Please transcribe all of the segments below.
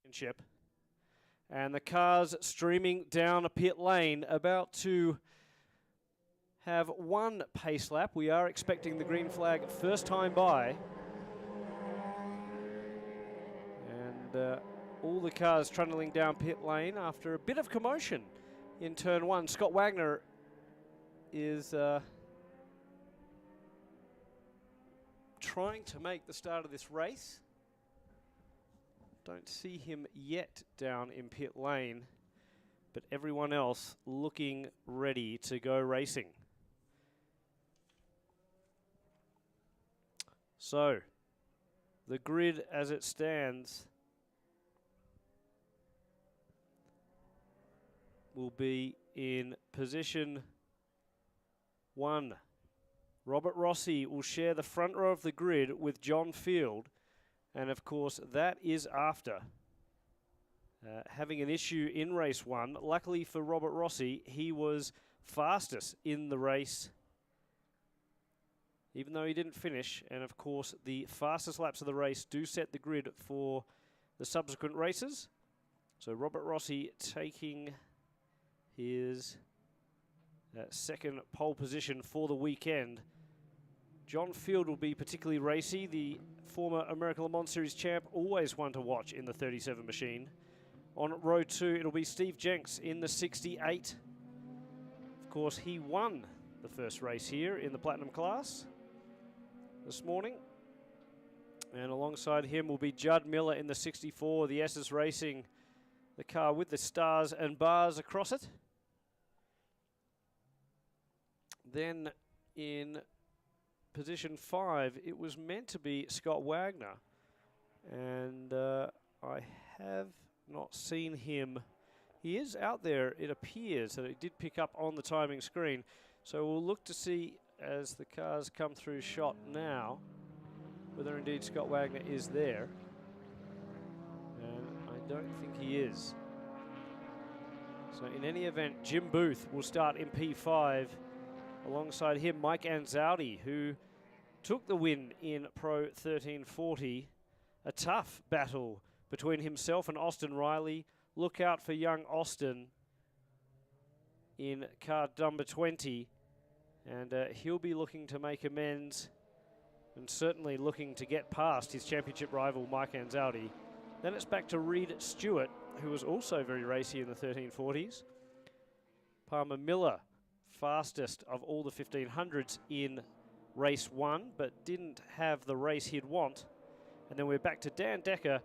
championship. And the cars streaming down a pit lane, about to have one pace lap. We are expecting the green flag first time by. And all the cars trundling down pit lane after a bit of commotion in turn one. Scott Wagner is trying to make the start of this race. Don't see him yet down in pit lane, but everyone else looking ready to go racing. So, the grid as it stands will be in position 1. Robert Rossi will share the front row of the grid with John Field. And of course, that is after having an issue in race 1. Luckily for Robert Rossi, he was fastest in the race, even though he didn't finish. And of course, the fastest laps of the race do set the grid for the subsequent races. So Robert Rossi taking his second pole position for the weekend. John Field will be particularly racy. The former American Le Mans Series champ, always one to watch in the 37 machine. On row 2, it'll be Steve Jenks in the 68. Of course, he won the first race here in the Platinum class this morning. And alongside him will be Judd Miller in the 64. The S's Racing, the car with the stars and bars across it. Then in position 5, it was meant to be Scott Wagner, and I have not seen him. He is out there, it appears, that it did pick up on the timing screen. So we'll look to see as the cars come through shot now whether indeed Scott Wagner is there, and I don't think he is. So in any event, Jim Booth will start in P5. Alongside him, Mike Anzaldi, who took the win in Pro 1340. A tough battle between himself and Austin Riley. Look out for young Austin in car number 20. And he'll be looking to make amends and certainly looking to get past his championship rival, Mike Anzaldi. Then it's back to Reed Stewart, who was also very racy in the 1340s. Palmer Miller, fastest of all the 1500s in race 1, but didn't have the race he'd want. And then we're back to Dan Decker,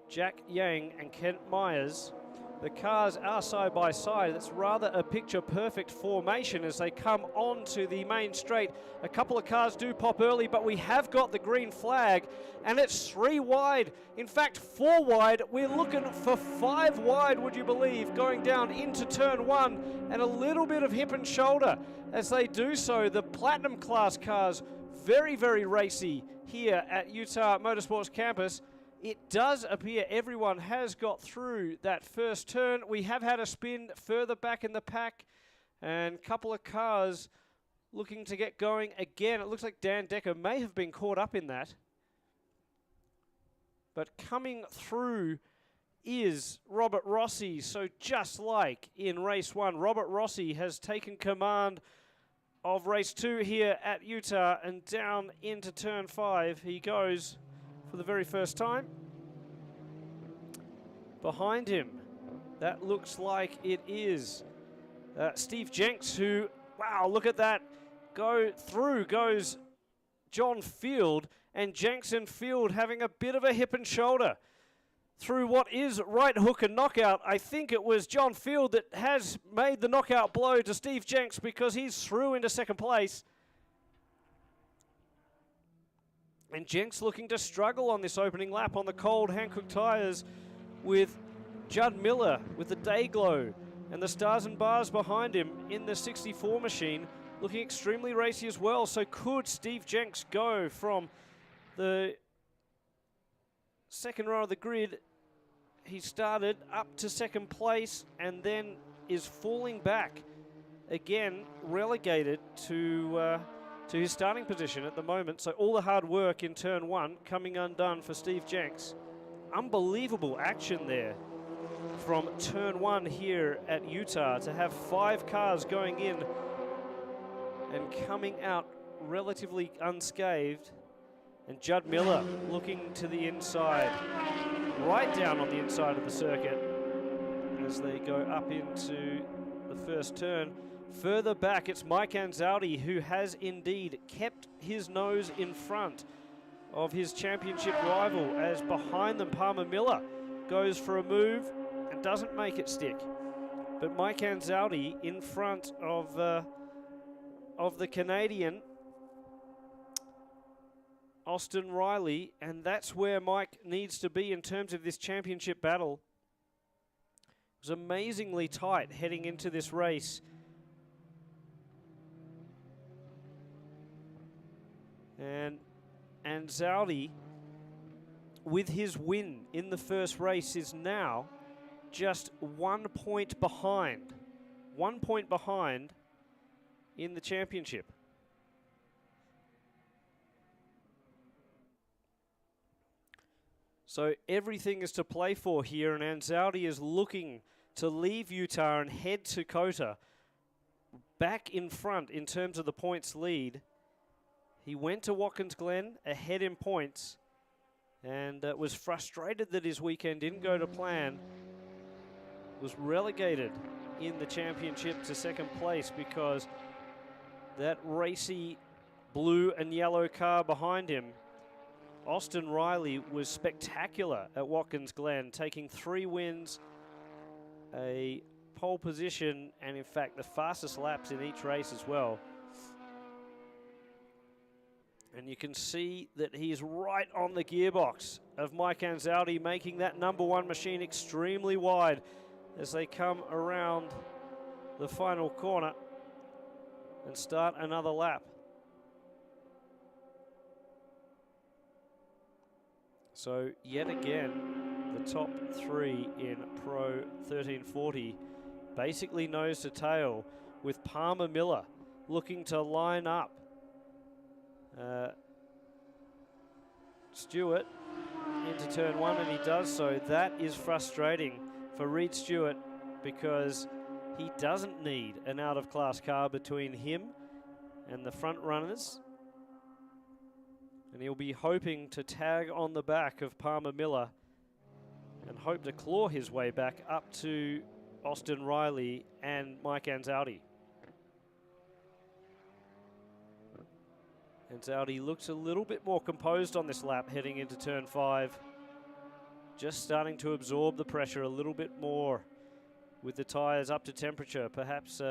Jack Yang and Kent Myers. The cars are side by side. It's rather a picture-perfect formation as they come onto the main straight. A couple of cars do pop early, but we have got the green flag, and it's 3 wide. In fact, 4 wide. We're looking for 5 wide, would you believe, going down into turn 1, and a little bit of hip and shoulder as they do so. The Platinum class cars, very, very racy here at Utah Motorsports Campus. It does appear everyone has got through that first turn. We have had a spin further back in the pack, and a couple of cars looking to get going again. It looks like Dan Decker may have been caught up in that. But coming through is Robert Rossi. So just like in race 1, Robert Rossi has taken command of race 2 here at Utah, and down into turn 5 he goes for the very first time. Behind him, that looks like it is Steve Jenks, who, wow, look at that. Go through goes John Field, and Jenks and Field having a bit of a hip and shoulder through what is right hook and knockout. I think it was John Field that has made the knockout blow to Steve Jenks, because he's through into second place. And Jenks looking to struggle on this opening lap on the cold Hankook tyres, with Judd Miller with the day glow and the stars and bars behind him in the 64 machine, looking extremely racy as well. So could Steve Jenks go from the second row of the grid? He started up to second place and then is falling back again, relegated to his starting position at the moment. So all the hard work in turn 1 coming undone for Steve Jenks. unbelievable action there from turn 1 here at Utah to have 5 cars going in and coming out relatively unscathed. And Judd Miller looking to the inside, right down on the inside of the circuit as they go up into the first turn. Further back, it's Mike Anzaldi who has indeed kept his nose in front of his championship rival, as behind them Palmer Miller goes for a move and doesn't make it stick. But Mike Anzaldi in front of the Canadian Austin Riley, and that's where Mike needs to be in terms of this championship battle. It was amazingly tight heading into this race. And Anzaldi, with his win in the first race, is now just 1 point behind. 1 point behind in the championship. So everything is to play for here, and Anzaldi is looking to leave Utah and head to Kota back in front in terms of the points lead. He went to Watkins Glen ahead in points and was frustrated that his weekend didn't go to plan. Was relegated in the championship to second place because that racy blue and yellow car behind him, Austin Riley, was spectacular at Watkins Glen, taking 3 wins, a pole position, and in fact the fastest laps in each race as well. And you can see that he's right on the gearbox of Mike Anzaldi, making that number 1 machine extremely wide as they come around the final corner and start another lap. So yet again, the top 3 in Pro 1340 basically nose to tail, with Palmer Miller looking to line up Stewart into turn 1, and he does so. That is frustrating for Reed Stewart because he doesn't need an out-of-class car between him and the front runners. And he'll be hoping to tag on the back of Palmer Miller and hope to claw his way back up to Austin Riley and Mike Anzaldi. Anzaldi looks a little bit more composed on this lap heading into turn 5. Just starting to absorb the pressure a little bit more with the tyres up to temperature. Perhaps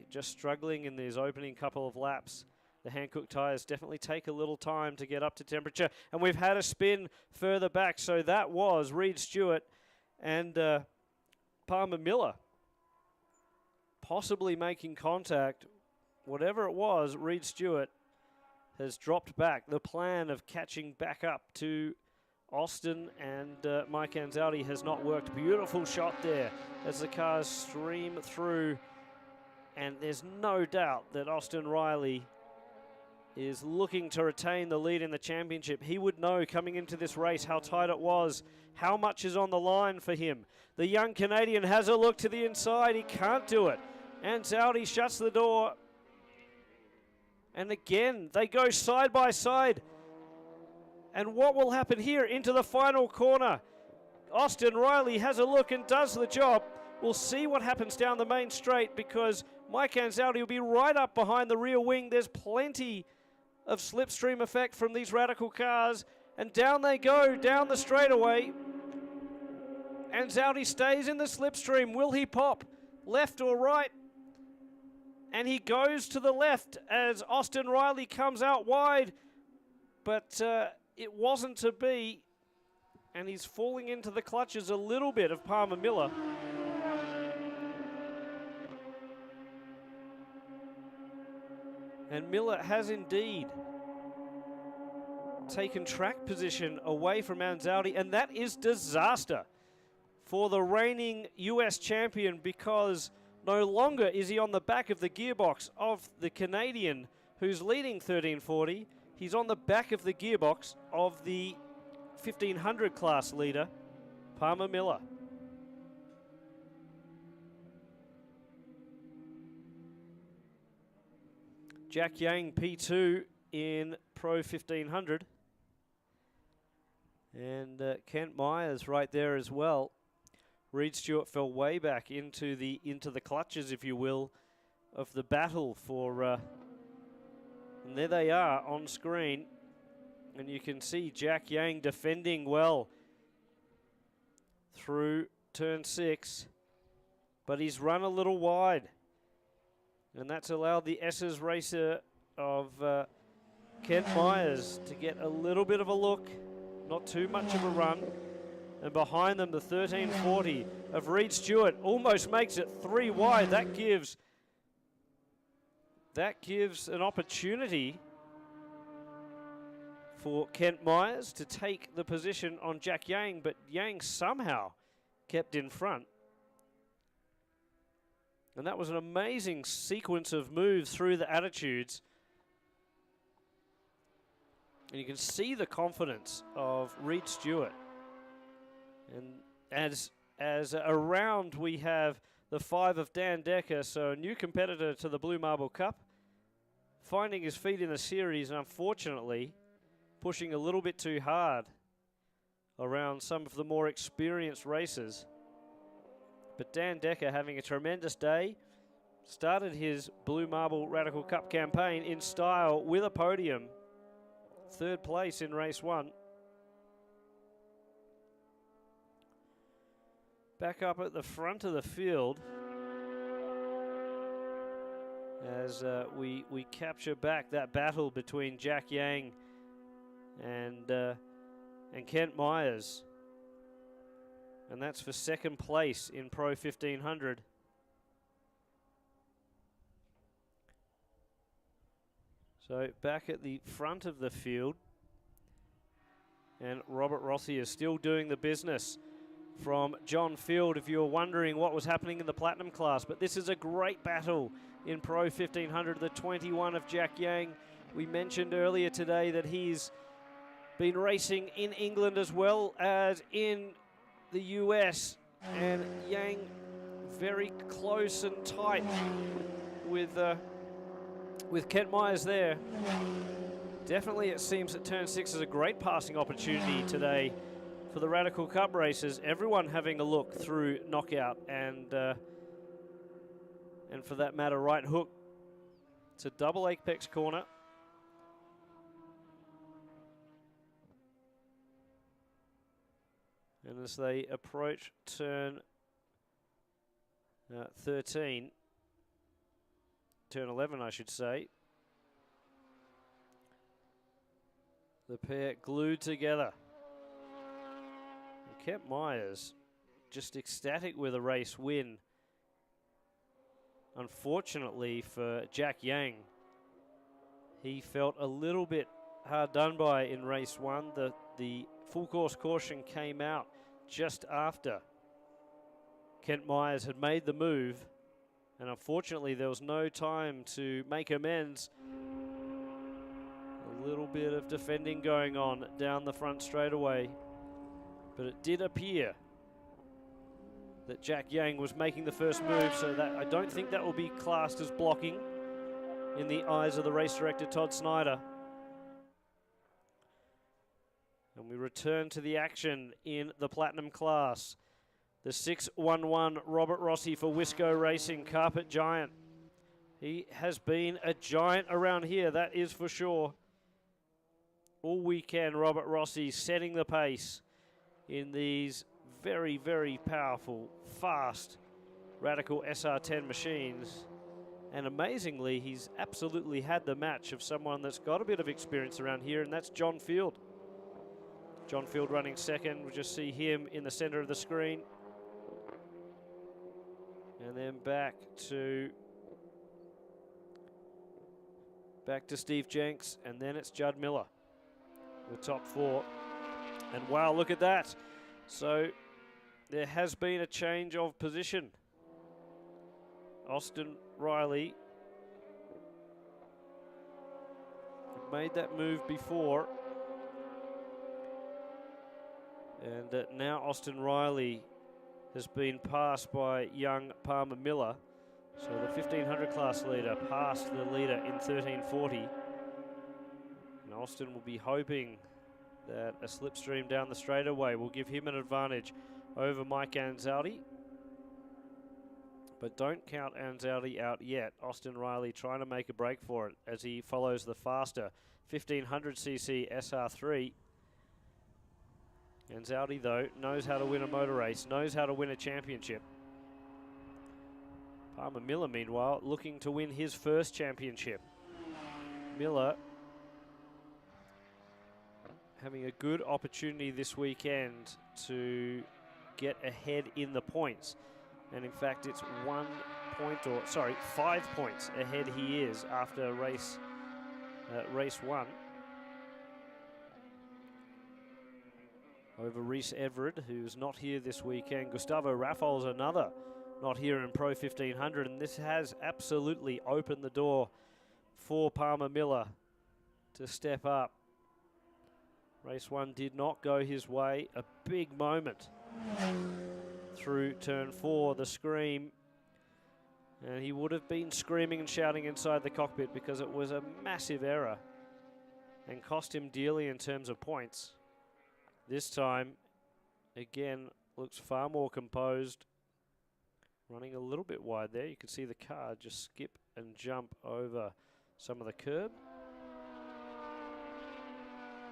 just struggling in these opening couple of laps. The Hankook tyres definitely take a little time to get up to temperature. And we've had a spin further back. So that was Reed Stewart and Palmer Miller possibly making contact. Whatever it was, Reed Stewart has dropped back. The plan of catching back up to Austin and Mike Anzaldi has not worked. Beautiful shot there as the cars stream through. And there's no doubt that Austin Riley is looking to retain the lead in the championship. He would know coming into this race how tight it was, how much is on the line for him. The young Canadian has a look to the inside. He can't do it. Anzaldi shuts the door. And again, they go side by side. And what will happen here into the final corner? Austin Riley has a look and does the job. We'll see what happens down the main straight because Mike Anzaldi will be right up behind the rear wing. There's plenty of slipstream effect from these radical cars. And down they go, down the straightaway. Anzaldi stays in the slipstream. Will he pop left or right? And he goes to the left as Austin Riley comes out wide. But it wasn't to be. And he's falling into the clutches a little bit of Palmer Miller. And Miller has indeed taken track position away from Anzaldi, and that is disaster for the reigning US champion because no longer is he on the back of the gearbox of the Canadian who's leading 1340. He's on the back of the gearbox of the 1500 class leader, Palmer Miller. Jack Yang P2 in Pro 1500. And Kent Myers right there as well. Reed Stewart fell way back into the clutches, if you will, of the battle for. And there they are on screen, and you can see Jack Yang defending well through turn 6, but he's run a little wide, and that's allowed the S's racer of Kent Myers to get a little bit of a look, not too much of a run. And behind them, the 1340 of Reed Stewart almost makes it 3 wide. That gives an opportunity for Kent Myers to take the position on Jack Yang, but Yang somehow kept in front. And that was an amazing sequence of moves through the attitudes. And you can see the confidence of Reed Stewart. And as around we have the 5 of Dan Decker, so a new competitor to the Blue Marble Cup, finding his feet in the series and unfortunately pushing a little bit too hard around some of the more experienced racers. But Dan Decker having a tremendous day, started his Blue Marble Radical Cup campaign in style with a podium, 3rd place in race 1. Back up at the front of the field as we capture back that battle between Jack Yang and Kent Myers. And that's for 2nd place in Pro 1500. So back at the front of the field, and Robert Rossi is still doing the business from John Field, if you were wondering what was happening in the Platinum class. But this is a great battle in Pro 1500, the 21 of Jack Yang. We mentioned earlier today that he's been racing in England as well as in the US, and Yang very close and tight with Kent Myers there. Definitely it seems that turn 6 is a great passing opportunity today for the Radical Cup races. Everyone having a look through knockout and for that matter right hook. It's a double apex corner. And as they approach turn 13, turn 11 I should say, the pair glued together. And Kent Myers just ecstatic with a race win. Unfortunately for Jack Yang, he felt a little bit hard done by in race 1. The full course caution came out just after Kent Myers had made the move, and unfortunately there was no time to make amends. A little bit of defending going on down the front straightaway, but it did appear that Jack Yang was making the first move, so that I don't think that will be classed as blocking in the eyes of the race director Todd Snyder. And we return to the action in the Platinum class. The 611 Robert Rossi for Wisco Racing, Carpet Giant. He has been a giant around here, that is for sure. All weekend, Robert Rossi setting the pace in these very, very powerful, fast, Radical SR10 machines. And amazingly, he's absolutely had the match of someone that's got a bit of experience around here, and that's John Field. John Field running second. We'll just see him in the center of the screen. And then back to Steve Jenks, and then it's Judd Miller, the top 4. And wow, look at that. So there has been a change of position. Austin Riley made that move before. And now Austin Riley has been passed by young Palmer Miller. So the 1500 class leader passed the leader in 1340. And Austin will be hoping that a slipstream down the straightaway will give him an advantage over Mike Anzaldi. But don't count Anzaldi out yet. Austin Riley trying to make a break for it as he follows the faster 1500cc SR3. Anzaldi, though, knows how to win a motor race, knows how to win a championship. Palmer Miller, meanwhile, looking to win his first championship. Miller having a good opportunity this weekend to get ahead in the points. And in fact, it's 5 points ahead he is after race 1. Over Reese Everett, who's not here this weekend. Gustavo Raffol's another not here in Pro 1500, and this has absolutely opened the door for Palmer Miller to step up. Race 1 did not go his way. A big moment through turn 4, the scream. And he would have been screaming and shouting inside the cockpit because it was a massive error and cost him dearly in terms of points. This time, again, looks far more composed. Running a little bit wide there. You can see the car just skip and jump over some of the curb.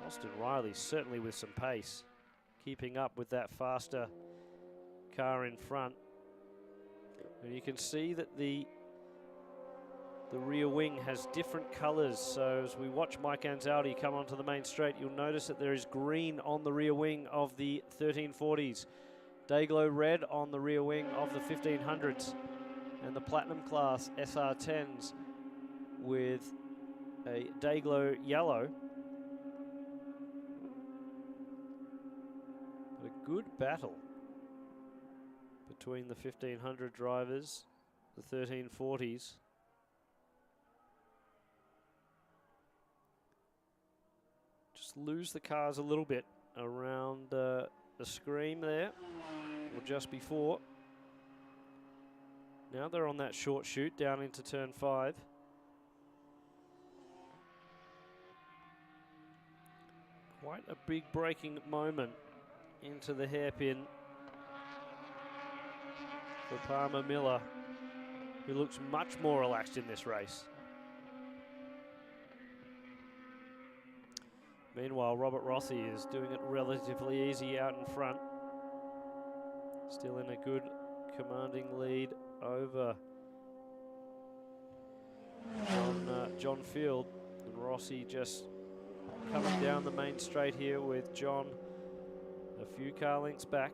Austin Riley certainly with some pace, keeping up with that faster car in front. And you can see that the rear wing has different colours. So as we watch Mike Anzaldi come onto the main straight, you'll notice that there is green on the rear wing of the 1340s. Dayglow red on the rear wing of the 1500s. And the Platinum class SR10s with a Dayglow yellow. But a good battle between the 1500 drivers, the 1340s. Just lose the cars a little bit around the scream there, or just before. Now they're on that short chute down into turn 5. Quite a big braking moment into the hairpin for Palmer Miller, who looks much more relaxed in this race. Meanwhile, Robert Rossi is doing it relatively easy out in front. Still in a good commanding lead over John Field. And Rossi just coming down the main straight here with John a few car lengths back.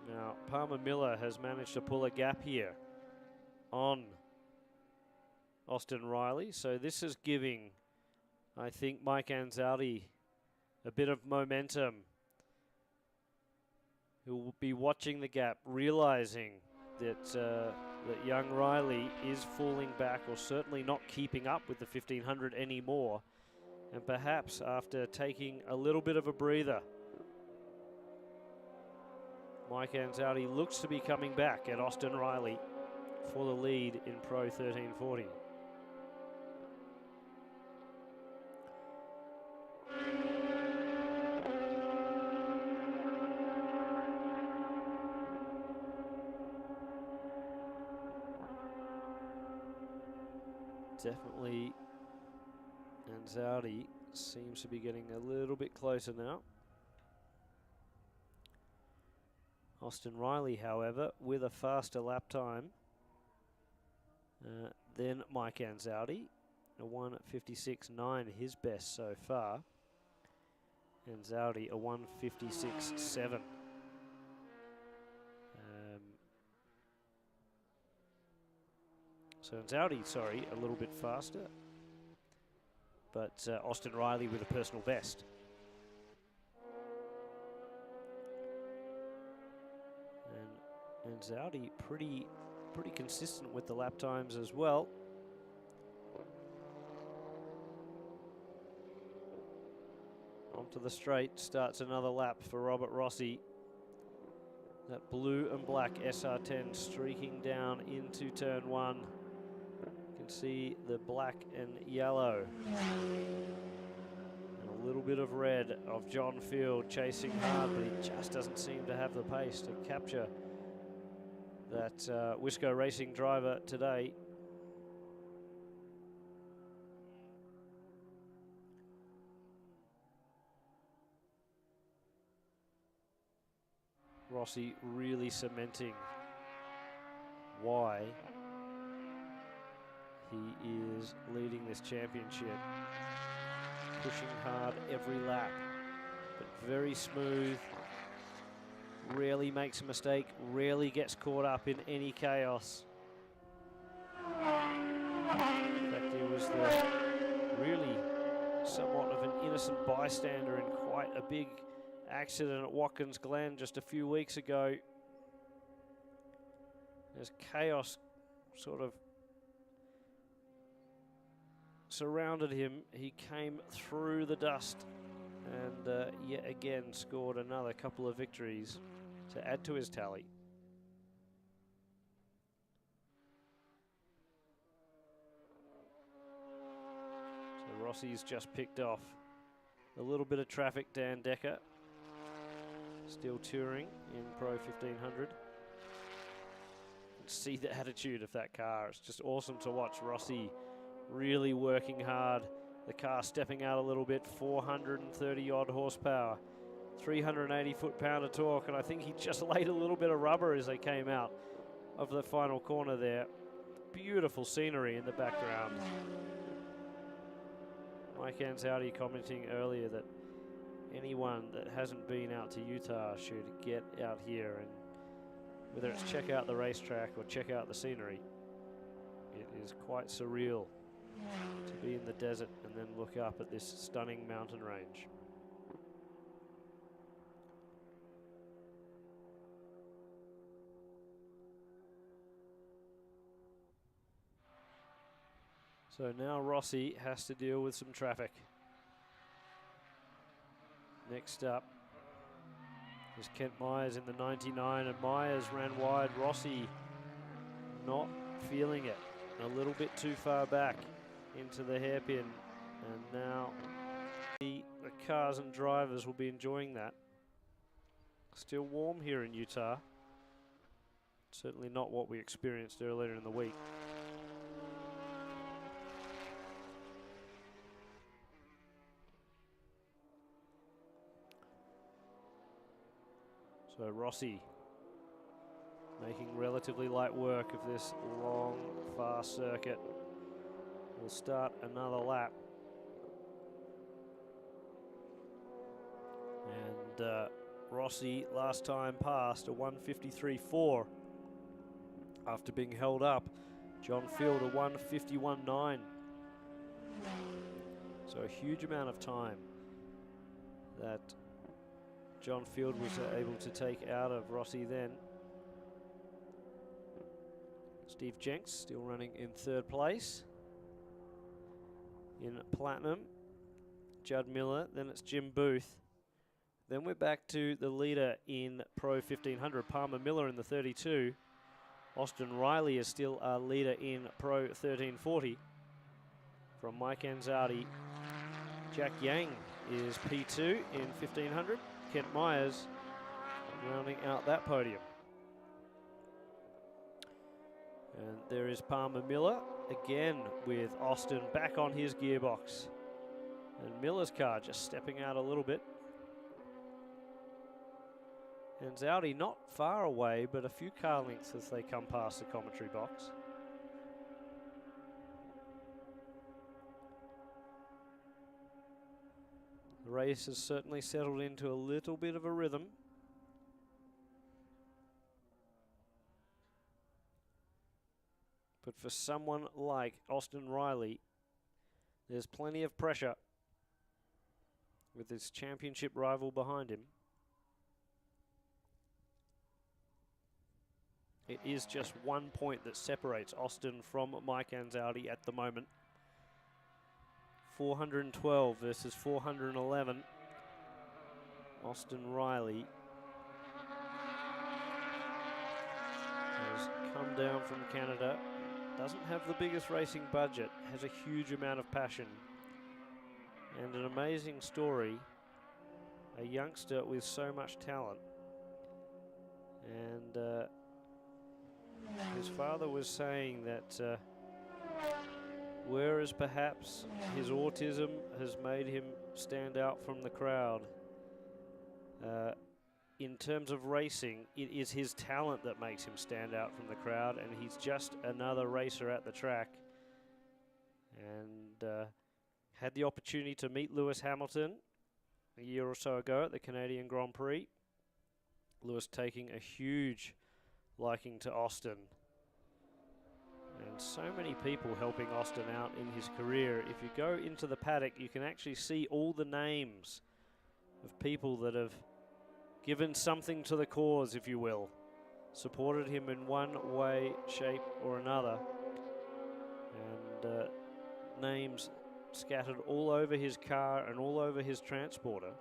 Now, Palmer Miller has managed to pull a gap here on Austin Riley. So this is giving, I think, Mike Anzaldi a bit of momentum. Who will be watching the gap, realizing that that young Riley is falling back, or certainly not keeping up with the 1500 anymore. And perhaps after taking a little bit of a breather, Mike Anzaldi looks to be coming back at Austin Riley for the lead in Pro 1340. Definitely Anzaldi seems to be getting a little bit closer now. Austin Riley, however, with a faster lap time than Mike Anzaldi. A 1:56.9, his best so far. Anzaldi a 1:56.7. So Anzaldi, sorry, a little bit faster. But Austin Riley with a personal best. And Anzaldi pretty consistent with the lap times as well. onto the straight, starts another lap for Robert Rossi. That blue and black SR10 streaking down into turn 1. You can see the black and yellow. And a little bit of red of John Field chasing hard, but he just doesn't seem to have the pace to capture that Wisco Racing driver today. Rossi really cementing why he is leading this championship. Pushing hard every lap, but very smooth. Rarely makes a mistake, rarely gets caught up in any chaos. In fact, he was really somewhat of an innocent bystander in quite a big accident at Watkins Glen just a few weeks ago. As chaos sort of surrounded him, he came through the dust and yet again scored another couple of victories to add to his tally. So Rossi's just picked off a little bit of traffic. Dan Decker still touring in Pro 1500. See the attitude of that car. It's just awesome to watch Rossi really working hard. The car stepping out a little bit, 430 odd horsepower, 380 foot-pound of torque, and I think he just laid a little bit of rubber as they came out of the final corner there. Beautiful scenery in the background. Mike Anzaldi commenting earlier that anyone that hasn't been out to Utah should get out here, and whether it's check out the racetrack or check out the scenery, it is quite surreal to be in the desert and then look up at this stunning mountain range. So now Rossi has to deal with some traffic. Next up is Kent Myers in the 99, and Myers ran wide. Rossi not feeling it. A little bit too far back into the hairpin, and now the cars and drivers will be enjoying that. Still warm here in Utah. Certainly not what we experienced earlier in the week. So Rossi making relatively light work of this long, fast circuit. We'll start another lap. And Rossi last time passed a 1:53.4 after being held up. John Field a 1:51.9. So a huge amount of time that John Field was able to take out of Rossi then. Steve Jenks still running in third place. In Platinum, Judd Miller, then it's Jim Booth. Then we're back to the leader in Pro 1500, Palmer Miller in the 32. Austin Riley is still our leader in Pro 1340. From Mike Anzaldi, Jack Yang is P2 in 1500. Kent Myers rounding out that podium. And there is Palmer Miller again with Austin back on his gearbox. And Miller's car just stepping out a little bit. And Anzaldi not far away, but a few car lengths as they come past the commentary box. The race has certainly settled into a little bit of a rhythm. But for someone like Austin Riley, there's plenty of pressure with his championship rival behind him. It is just 1 point that separates Austin from Mike Anzaldi at the moment. 412 versus 411. Austin Riley has come down from Canada. Doesn't have the biggest racing budget, has a huge amount of passion and an amazing story. A youngster with so much talent. And his father was saying that whereas perhaps his autism has made him stand out from the crowd, in terms of racing, it is his talent that makes him stand out from the crowd, and he's just another racer at the track. And had the opportunity to meet Lewis Hamilton a year or so ago at the Canadian Grand Prix. Lewis taking a huge liking to Austin. And so many people helping Austin out in his career. If you go into the paddock, you can actually see all the names of people that have given something to the cause, if you will. Supported him in one way, shape or another. And names scattered all over his car and all over his transporter.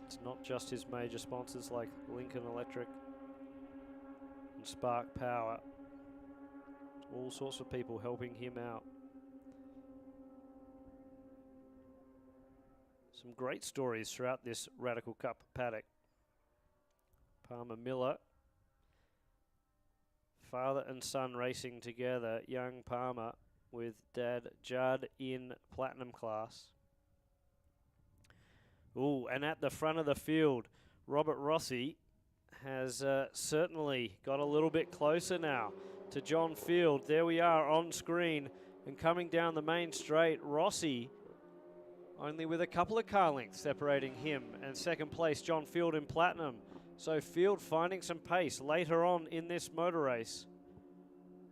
It's not just his major sponsors like Lincoln Electric and Spark Power. All sorts of people helping him out. Some great stories throughout this Radical Cup paddock. Palmer Miller, father and son racing together. Young Palmer with dad Judd in platinum class. Ooh, and at the front of the field, Robert Rossi has certainly got a little bit closer now to John Field. There we are on screen, and coming down the main straight, Rossi only with a couple of car lengths separating him and second place John Field in platinum. So Field finding some pace later on in this motor race.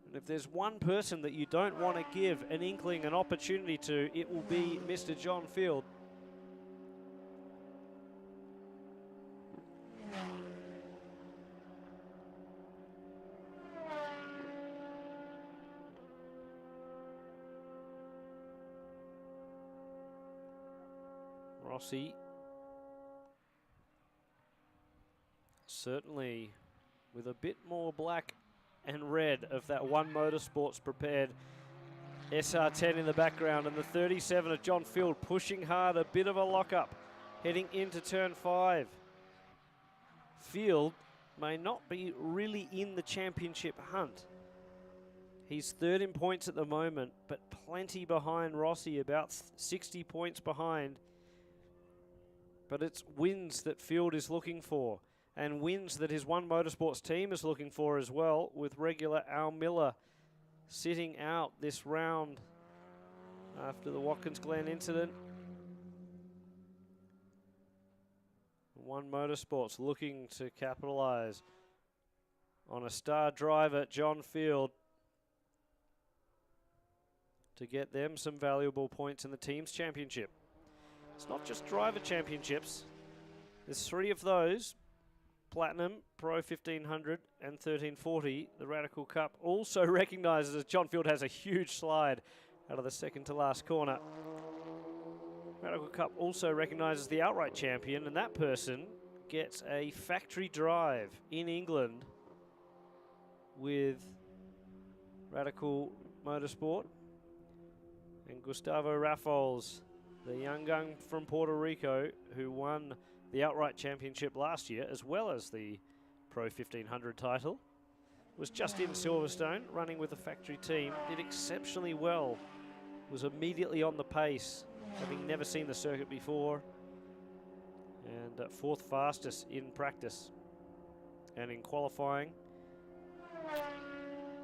And if there's one person that you don't want to give an inkling, an opportunity to, it will be Mr. John Field. Rossi certainly with a bit more black and red of that One Motorsports prepared SR10 in the background, and the 37 of John Field pushing hard, a bit of a lockup heading into turn 5. Field may not be really in the championship hunt. He's third in points at the moment, but plenty behind Rossi, about 60 points behind. But it's wins that Field is looking for, and wins that his One Motorsports team is looking for as well, with regular Al Miller sitting out this round after the Watkins Glen incident. One Motorsports looking to capitalize on a star driver, John Field, to get them some valuable points in the team's championship. It's not just driver championships. There's 3 of those. Platinum, Pro 1500 and 1340. The Radical Cup also recognizes that John Field has a huge slide out of the second to last corner. Radical Cup also recognizes the outright champion, and that person gets a factory drive in England with Radical Motorsport. And Gustavo Raffles, the young gun from Puerto Rico who won the outright championship last year, as well as the Pro 1500 title, was just in Silverstone, running with the factory team, did exceptionally well, was immediately on the pace, having never seen the circuit before, and 4th fastest in practice. And in qualifying,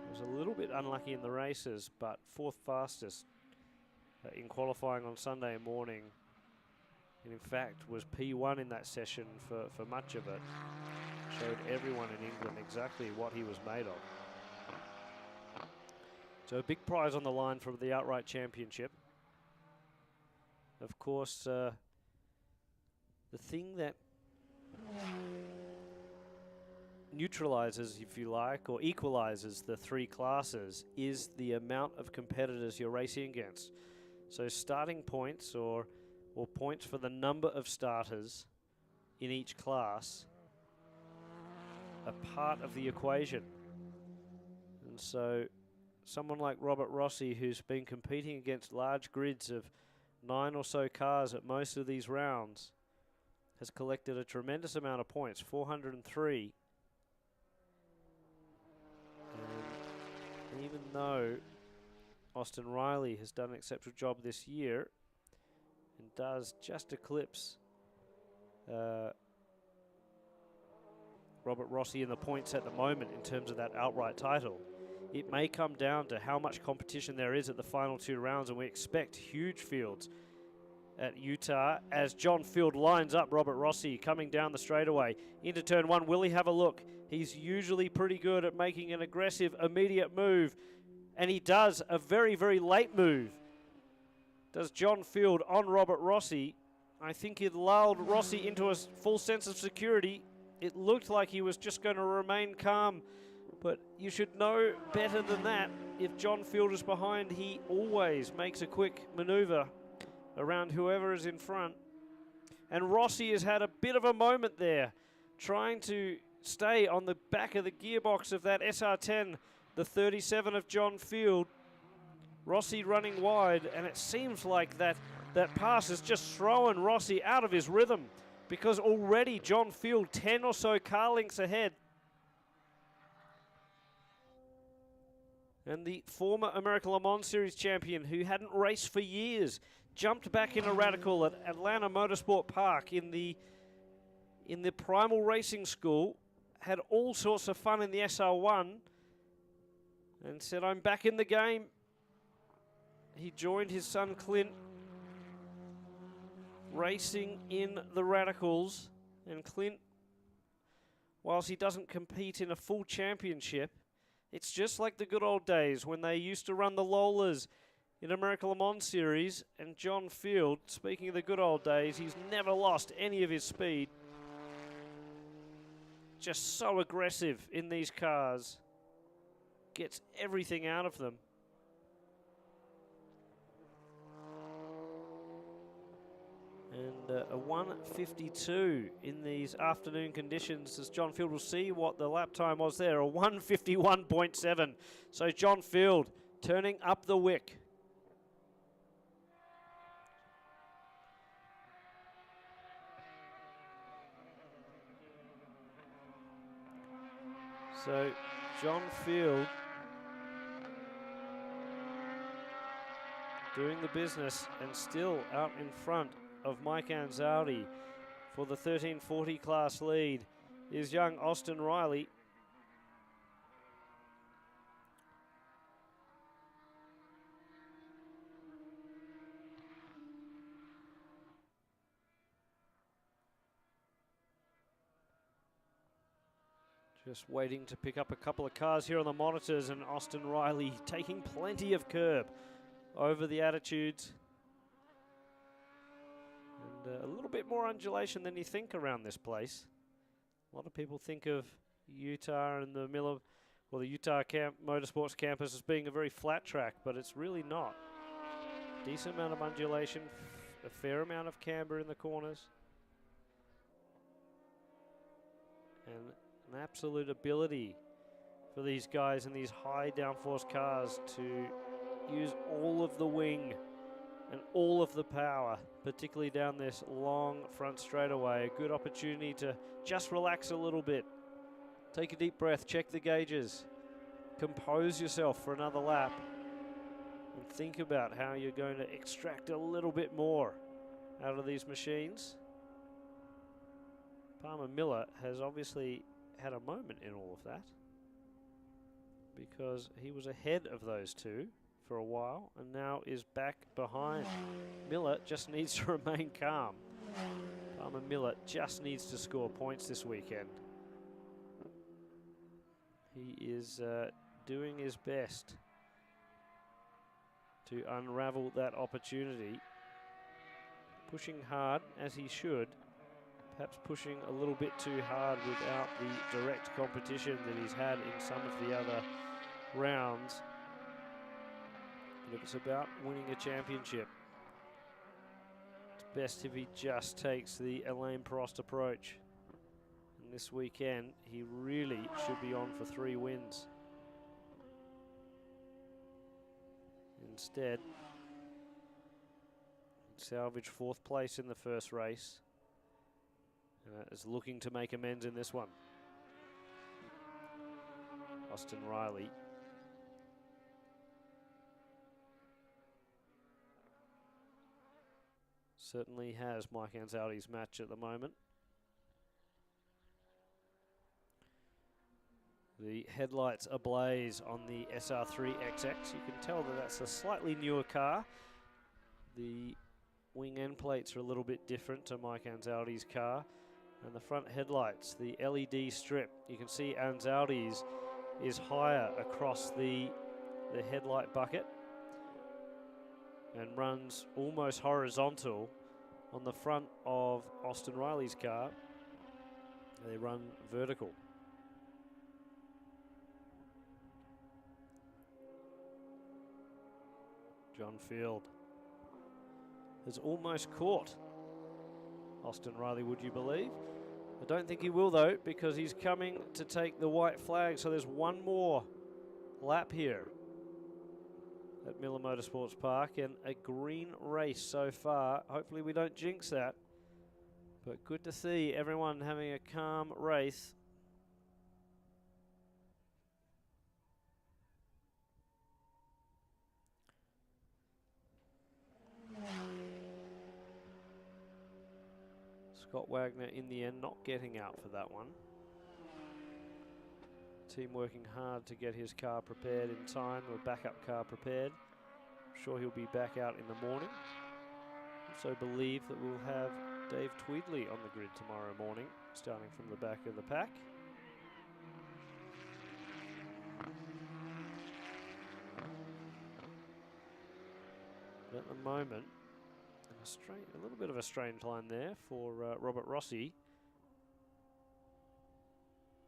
was a little bit unlucky in the races, but 4th fastest in qualifying on Sunday morning, and in fact was P1 in that session for much of it. Showed everyone in England exactly what he was made of. So a big prize on the line for the outright championship. Of course, the thing that neutralizes, if you like, or equalizes the 3 classes is the amount of competitors you're racing against. So starting points or or points for the number of starters in each class are part of the equation. And so someone like Robert Rossi, who's been competing against large grids of 9 or so cars at most of these rounds, has collected a tremendous amount of points, 403. And even though Austin Riley has done an exceptional job this year and does just eclipse Robert Rossi in the points at the moment in terms of that outright title, it may come down to how much competition there is at the final 2 rounds, and we expect huge fields at Utah as John Field lines up Robert Rossi coming down the straightaway into turn 1. Will he have a look? He's usually pretty good at making an aggressive immediate move, and he does a very, very late move. Does John Field on Robert Rossi. I think it lulled Rossi into a full sense of security. It looked like he was just going to remain calm, but you should know better than that. If John Field is behind, he always makes a quick maneuver around whoever is in front. And Rossi has had a bit of a moment there, trying to stay on the back of the gearbox of that SR10, the 37 of John Field. Rossi running wide, and it seems like that pass is just throwing Rossi out of his rhythm, because already John Field 10 or so car lengths ahead. And the former American Le Mans Series champion, who hadn't raced for years, jumped back in a radical at Atlanta Motorsport Park in the Primal Racing School, had all sorts of fun in the SR1, and said, I'm back in the game. He joined his son Clint racing in the radicals, and Clint, whilst he doesn't compete in a full championship, it's just like the good old days when they used to run the Lolas in American Le Mans Series. And John Field, speaking of the good old days, he's never lost any of his speed. Just so aggressive in these cars. Gets everything out of them. And a 1:52 in these afternoon conditions, as John Field will see what the lap time was there, a 1:51.7. So John Field turning up the wick. So John Field doing the business and still out in front of Mike Anzaldi for the 1340 class lead is young Austin Riley. Just waiting to pick up a couple of cars here on the monitors, and Austin Riley taking plenty of curb over the attitudes. And a little bit more undulation than you think around this place. A lot of people think of Utah and the Utah Motorsports campus as being a very flat track, but it's really not. Decent amount of undulation, a fair amount of camber in the corners. And an absolute ability for these guys in these high downforce cars to use all of the wing and all of the power, particularly down this long front straightaway. A good opportunity to just relax a little bit. Take a deep breath, check the gauges, compose yourself for another lap, and think about how you're going to extract a little bit more out of these machines. Palmer Miller has obviously had a moment in all of that, because he was ahead of those two for a while and now is back behind. Miller just needs to remain calm. Palmer Miller just needs to score points this weekend. He is doing his best to unravel that opportunity. Pushing hard, as he should. Perhaps pushing a little bit too hard without the direct competition that he's had in some of the other rounds. But if it's about winning a championship, it's best if he just takes the Alain Prost approach. And this weekend, he really should be on for 3 wins. Instead, salvage 4th place in the first race. Is looking to make amends in this one. Austin Riley. Certainly has Mike Anzaldi's match at the moment. The headlights ablaze on the SR3 XX. You can tell that that's a slightly newer car. The wing end plates are a little bit different to Mike Anzaldi's car. And the front headlights, the LED strip, you can see Anzaldi's is higher across the headlight bucket and runs almost horizontal on the front of Austin Riley's car. They run vertical. John Field has almost caught Austin Riley, would you believe? I don't think he will though, because he's coming to take the white flag. So there's one more lap here at Miller Motorsports Park and a green race so far. Hopefully we don't jinx that, but good to see everyone having a calm race. Scott Wagner in the end not getting out for that one. Team working hard to get his car prepared in time, or backup car prepared. I'm sure he'll be back out in the morning. Also believe that we'll have Dave Tweedley on the grid tomorrow morning, starting from the back of the pack. But at the moment, a little bit of a strange line there for Robert Rossi.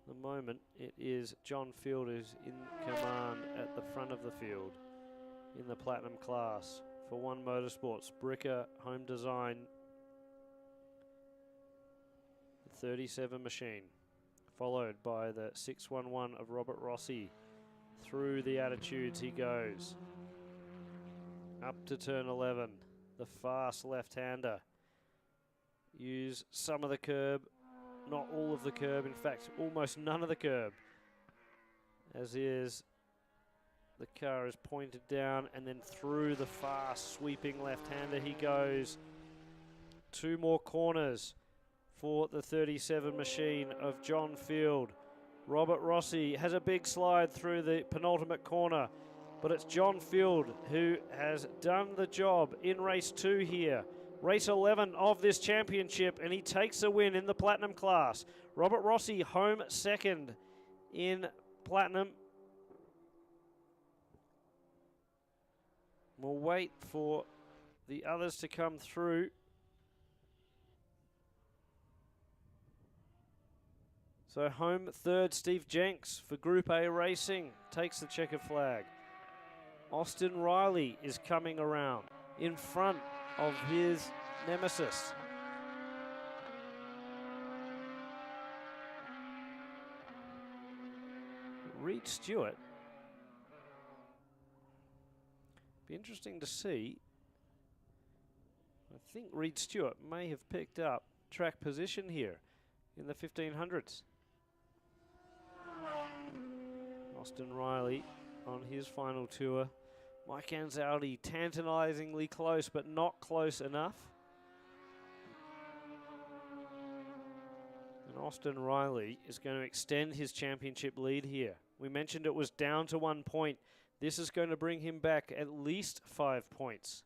At the moment, it is John Field who's in command at the front of the field in the Platinum class for One Motorsports. Bricker Home Design, the 37 machine, followed by the 611 of Robert Rossi. Through the attitudes he goes. Up to turn 11. The fast left-hander. Use some of the curb, not all of the curb, in fact almost none of the curb, as is the car is pointed down, and then through the fast sweeping left-hander he goes. 2 more corners for the 37 machine of John Field. Robert Rossi has a big slide through the penultimate corner, but it's John Field who has done the job in race 2 here. Race 11 of this championship, and he takes the win in the Platinum class. Robert Rossi home second in Platinum. We'll wait for the others to come through. So home third, Steve Jenks for Group A Racing takes the checkered flag. Austin Riley is coming around in front of his nemesis. Reed Stewart. Be interesting to see. I think Reed Stewart may have picked up track position here in the 1500s. Austin Riley on his final tour. Mike Anzaldi tantalizingly close, but not close enough. And Austin Riley is going to extend his championship lead here. We mentioned it was down to 1 point. This is going to bring him back at least 5 points.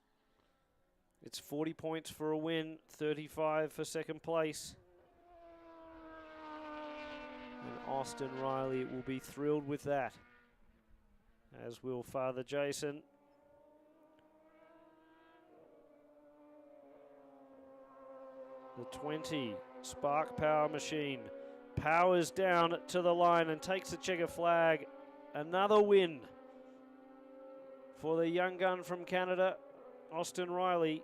It's 40 points for a win, 35 for second place. And Austin Riley will be thrilled with that, as will Father Jason. The 20 Spark Power machine powers down to the line and takes the checker flag. Another win for the young gun from Canada, Austin Riley.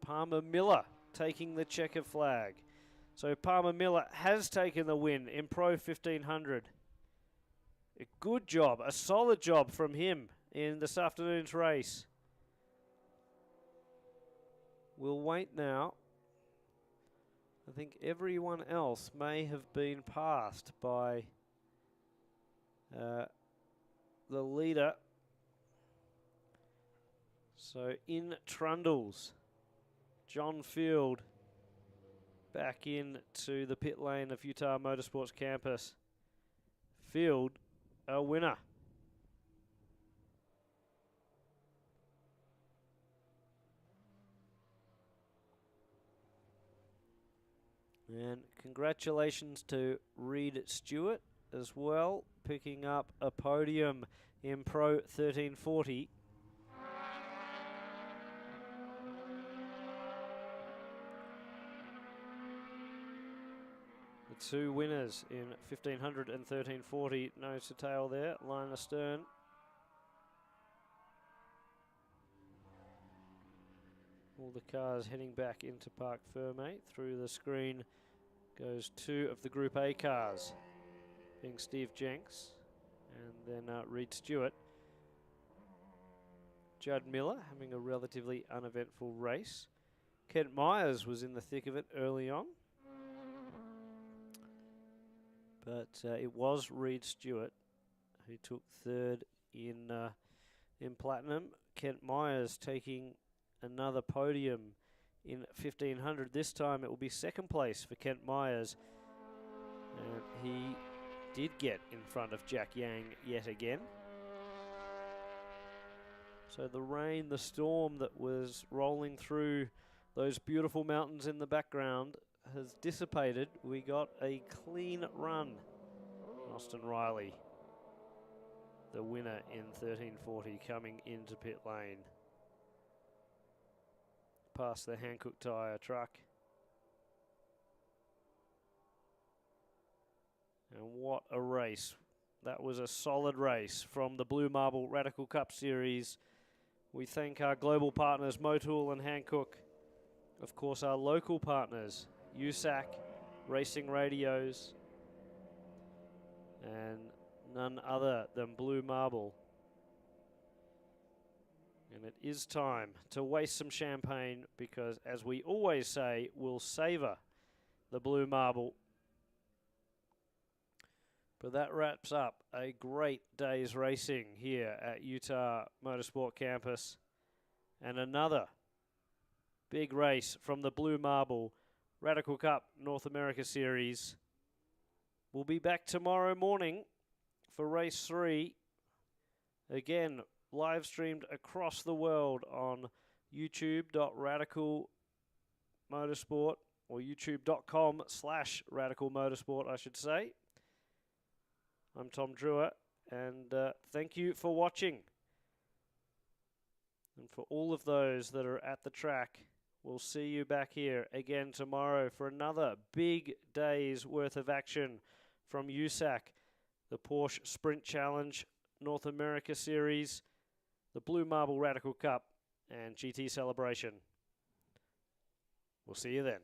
Palmer Miller taking the checker flag. So Palmer Miller has taken the win in Pro 1500. A good job, a solid job from him in this afternoon's race. We'll wait now. I think everyone else may have been passed by the leader. So in trundles, John Field back into the pit lane of Utah Motorsports Campus. Field, a winner. And congratulations to Reed Stewart as well, picking up a podium in Pro 1340. The two winners in 1500 and 1340, nose to tail there, line astern. All the cars heading back into Parc Ferme. Through the screen goes two of the Group A cars, being Steve Jenks and then Reed Stewart. Judd Miller having a relatively uneventful race. Kent Myers was in the thick of it early on. But it was Reed Stewart who took third in Platinum. Kent Myers taking another podium in 1500. This time it will be second place for Kent Myers. And he did get in front of Jack Yang yet again. So the rain, the storm that was rolling through those beautiful mountains in the background has dissipated. We got a clean run. Austin Riley, the winner in 1340, coming into pit lane. Past the Hankook tyre truck. And what a race. That was a solid race from the Blue Marble Radical Cup Series. We thank our global partners, Motul and Hankook. Of course, our local partners, USAC, Racing Radios, and none other than Blue Marble. And it is time to waste some champagne because, as we always say, we'll savor the Blue Marble. But that wraps up a great day's racing here at Utah Motorsport Campus. And another big race from the Blue Marble Radical Cup North America Series. We'll be back tomorrow morning for race 3. Again, live streamed across the world on youtube.radicalmotorsport or youtube.com/radicalmotorsport, I should say. I'm Tom Drewer, and thank you for watching. And for all of those that are at the track, we'll see you back here again tomorrow for another big day's worth of action from USAC, the Porsche Sprint Challenge North America Series, the Blue Marble Radical Cup, and GT Celebration. We'll see you then.